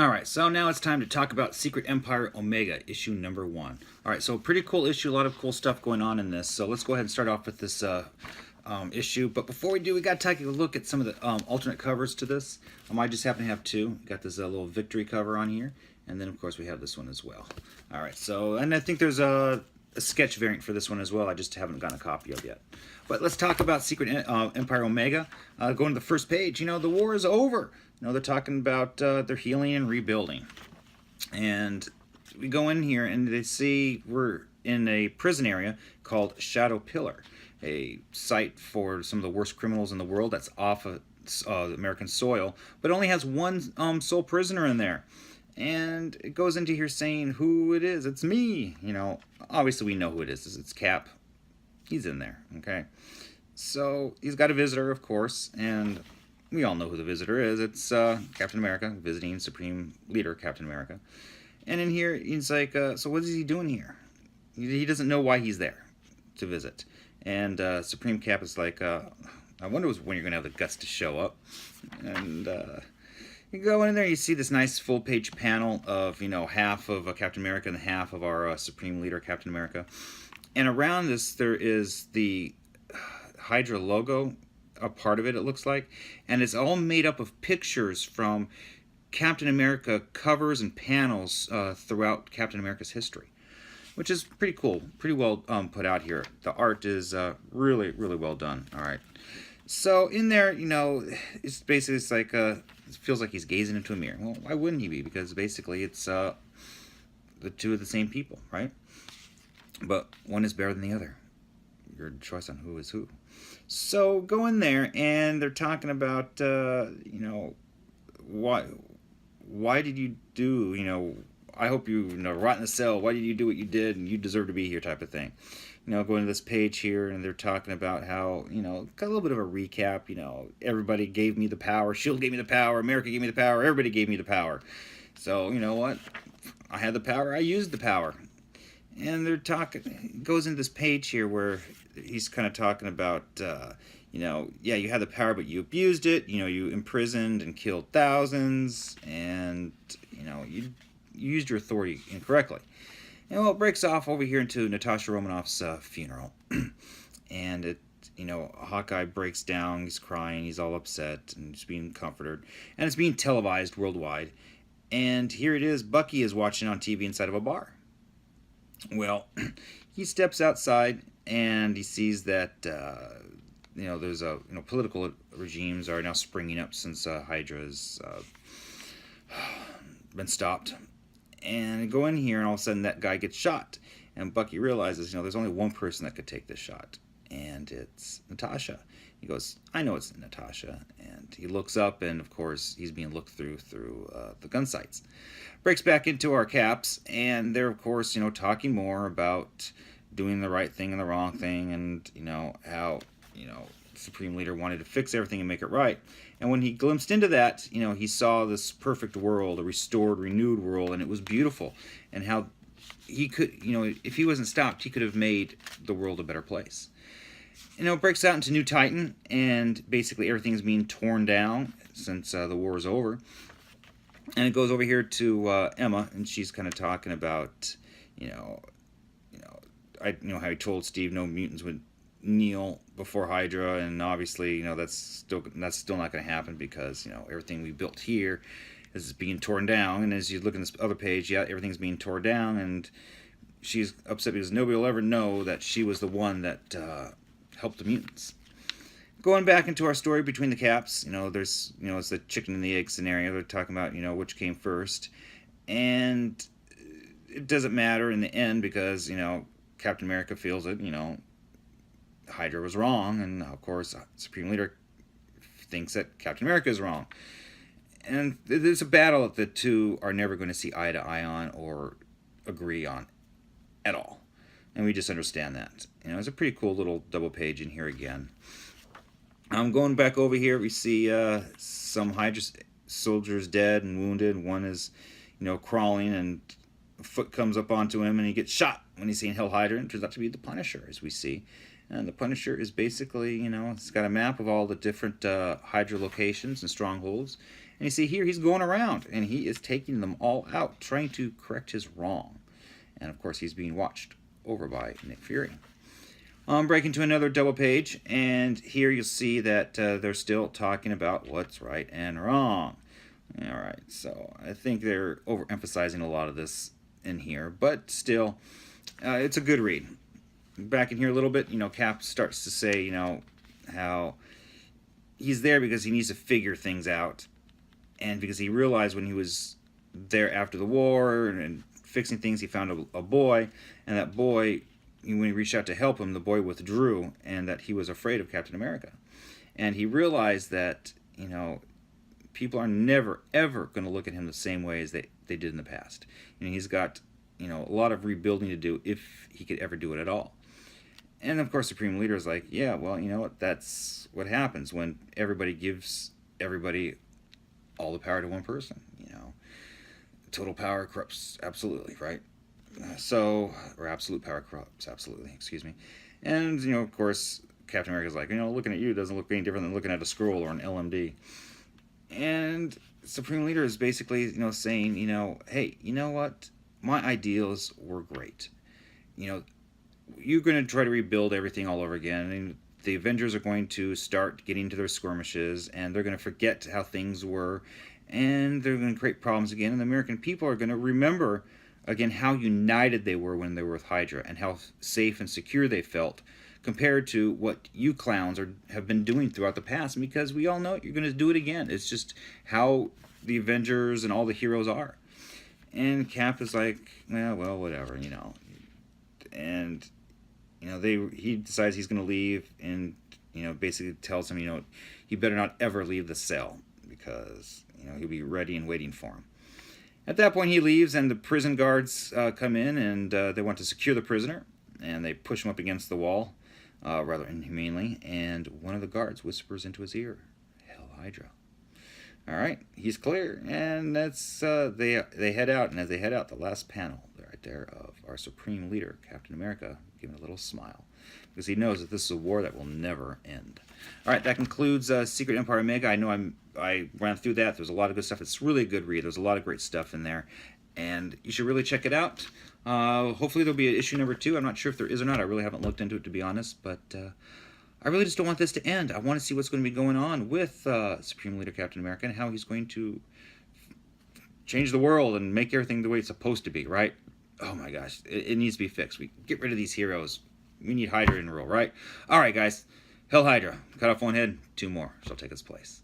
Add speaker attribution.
Speaker 1: Alright, so now it's time to talk about Secret Empire Omega, issue number 1. Alright, so pretty cool issue, a lot of cool stuff going on in this. So let's go ahead and start off with this issue. But before we do, we got to take a look at some of the alternate covers to this. I just happen to have two. Got this little victory cover on here. And then, of course, we have this one as well. Alright, so, and I think there's a sketch variant for this one as well. I just haven't gotten a copy of yet. But let's talk about Secret Empire Omega. Going to the first page, the war is over. They're talking about their healing and rebuilding. And we go in here and they see we're in a prison area called Shadow Pillar, a site for some of the worst criminals in the world that's off of American soil, but only has one sole prisoner in there. And it goes into here saying who it is. It's me. Obviously we know who it is. It's Cap. He's in there, okay? So he's got a visitor, of course, and we all know who the visitor is. It's Captain America, visiting Supreme Leader Captain America. And in here, he's like, so what is he doing here? He doesn't know why he's there to visit. And Supreme Cap is like, I wonder when you're going to have the guts to show up. And you go in there, you see this nice full-page panel of, half of Captain America and half of our Supreme Leader Captain America. And around this, there is the Hydra logo, a part of it, it looks like. And it's all made up of pictures from Captain America covers and panels throughout Captain America's history, which is pretty cool, pretty well put out here. The art is really, really well done. All right. So in there, it's basically like it feels like he's gazing into a mirror. Well, why wouldn't he be? Because basically it's the two of the same people, right? But one is better than the other. Your choice on who is who. So go in there, and they're talking about, why did you do, I hope you, rot in the cell. Why did you do what you did, and you deserve to be here, type of thing. Go into this page here, and they're talking about how, got a little bit of a recap. Everybody gave me the power. S.H.I.E.L.D. gave me the power. America gave me the power. Everybody gave me the power. So, you know what? I had the power. I used the power. And they're talking, goes into this page here where he's kind of talking about, yeah, you had the power, but you abused it. You imprisoned and killed thousands, and, you used your authority incorrectly. And well, it breaks off over here into Natasha Romanoff's funeral. And it, Hawkeye breaks down, he's crying, he's all upset, and he's being comforted. And it's being televised worldwide. And here it is, Bucky is watching on TV inside of a bar. Well, he steps outside and he sees that there's political regimes are now springing up since Hydra's been stopped. And go in here, and all of a sudden that guy gets shot. And Bucky realizes, there's only one person that could take this shot, and it's Natasha. He goes, I know it's Natasha. And he looks up, and of course he's being looked through the gun sights. Breaks back into our Caps, and they're of course talking more about doing the right thing and the wrong thing, and how Supreme Leader wanted to fix everything and make it right. And when he glimpsed into that, he saw this perfect world, a restored, renewed world, and it was beautiful. And how he could, if he wasn't stopped, he could have made the world a better place. It breaks out into New Titan, and basically everything's being torn down since the war is over. And it goes over here to Emma, and she's kind of talking about, how he told Steve no mutants would kneel before Hydra, and obviously, that's still not going to happen because everything we built here is being torn down. And as you look in this other page, yeah, everything's being torn down, and she's upset because nobody will ever know that she was the one that helped the mutants. Going back into our story between the Caps, there's, it's the chicken and the egg scenario. They're talking about, which came first. And it doesn't matter in the end because, Captain America feels that, Hydra was wrong. And, of course, Supreme Leader thinks that Captain America is wrong. And there's a battle that the two are never going to see eye to eye on or agree on at all. And we just understand that. It's a pretty cool little double page in here again. Going back over here, we see some Hydra soldiers dead and wounded. One is, crawling, and a foot comes up onto him, and he gets shot when he's seeing Hailing Hydra, and it turns out to be the Punisher, as we see. And the Punisher is basically, it's got a map of all the different Hydra locations and strongholds, And you see here, he's going around, and he is taking them all out, trying to correct his wrong. And, of course, he's being watched over by Nick Fury. Breaking to another double page, and here you'll see that they're still talking about what's right and wrong. Alright, so I think they're overemphasizing a lot of this in here, but still, it's a good read. Back in here a little bit, Cap starts to say, how he's there because he needs to figure things out, and because he realized when he was there after the war and fixing things, he found a boy, and that boy, when he reached out to help him, the boy withdrew, and that he was afraid of Captain America. And he realized that, people are never, ever going to look at him the same way as they did in the past. And he's got, a lot of rebuilding to do if he could ever do it at all. And, of course, Supreme Leader is like, yeah, well, you know what, that's what happens when everybody gives everybody all the power to one person, Total power corrupts absolutely, right? Or absolute power corrupts absolutely, excuse me. And, of course, Captain America's like, looking at you doesn't look any different than looking at a scroll or an LMD. And Supreme Leader is basically, saying, hey, you know what? My ideals were great. You're going to try to rebuild everything all over again. And the Avengers are going to start getting to their skirmishes, and they're going to forget how things were, and they're going to create problems again. And the American people are going to remember, again, how united they were when they were with Hydra, and how safe and secure they felt, compared to what you clowns have been doing throughout the past, because we all know you're going to do it again. It's just how the Avengers and all the heroes are. And Cap is like, well, whatever, And, he decides he's going to leave, and, basically tells him, he better not ever leave the cell, because, he'll be ready and waiting for him. At that point, he leaves, and the prison guards come in, and they want to secure the prisoner, and they push him up against the wall, rather inhumanely, and one of the guards whispers into his ear, "Hail Hydra." All right, he's clear, and that's they head out, and as they head out, the last panel right there of our Supreme Leader, Captain America, giving a little smile, because he knows that this is a war that will never end. All right, that concludes Secret Empire Omega. I know I ran through that. There's a lot of good stuff. It's really a good read. There's a lot of great stuff in there, and you should really check it out. Hopefully there'll be an issue number 2. I'm not sure if there is or not. I really haven't looked into it, to be honest, but I really just don't want this to end. I want to see what's going to be going on with Supreme Leader Captain America, and how he's going to change the world and make everything the way it's supposed to be, right? Oh my gosh, it needs to be fixed. We get rid of these heroes. We need Hydra in rule, right? All right, guys. Hail Hydra. Cut off one head, 2 more shall take its place.